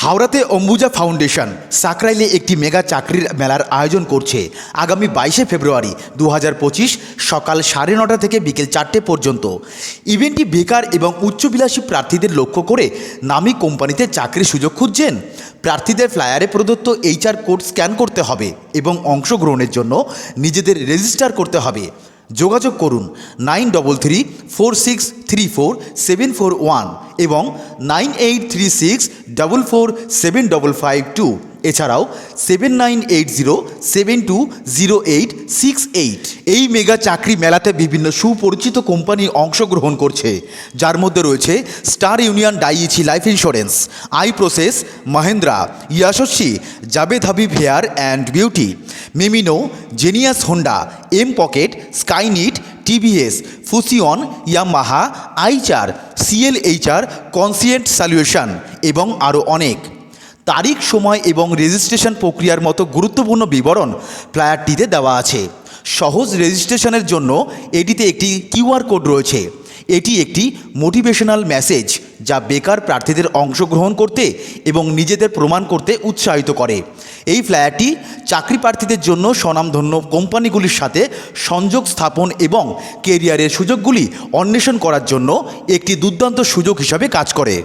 হাওড়াতে অম্বুজা ফাউন্ডেশন সাকরাইলে একটি মেগা চাকরির মেলার আয়োজন করছে আগামী 22শে ফেব্রুয়ারি 2025 সকাল 9:30 থেকে বিকেল 4টে পর্যন্ত। ইভেন্টটি বেকার এবং উচ্চবিলাসী প্রার্থীদের লক্ষ্য করে নামী কোম্পানিতে চাকরির সুযোগ খুঁজছেন। প্রার্থীদের ফ্লায়ারে প্রদত্ত HR কোড স্ক্যান করতে হবে এবং অংশগ্রহণের জন্য নিজেদের রেজিস্টার করতে হবে। যোগাযোগ করুন 9346344741 এবং 9836447552, এছাড়াও 7980720868। এই মেগা চাকরি মেলাতে বিভিন্ন সুপরিচিত কোম্পানি অংশগ্রহণ করছে, যার মধ্যে রয়েছে Star Union Daiichi Life Insurance, I Process, Mahindra, Yashasvi, Jawed Habib hair and beauty, মেমিনো, Genius Honda, M Pocket, Skynet, TVS, Fusion, Yamaha, Eicher, CLHR, Conscient Solution এবং আরও অনেক। তারিখ, সময় এবং রেজিস্ট্রেশন প্রক্রিয়ার মতো গুরুত্বপূর্ণ বিবরণ ফ্লায়ারটিতে দেওয়া আছে। সহজ রেজিস্ট্রেশনের জন্য এটিতে একটি QR কোড রয়েছে। এটি একটি মোটিভেশনাল মেসেজ যা বেকার প্রার্থীদের অংশগ্রহণ করতে এবং নিজেদের প্রমাণ করতে উৎসাহিত করে। এই ফ্লায়ারটি চাকরি প্রার্থীদের জন্য স্বনামধন্য কোম্পানিগুলির সাথে সংযোগ স্থাপন এবং কেরিয়ারের সুযোগগুলি অন্বেষণ করার জন্য একটি দুর্দান্ত সুযোগ হিসাবে কাজ করে।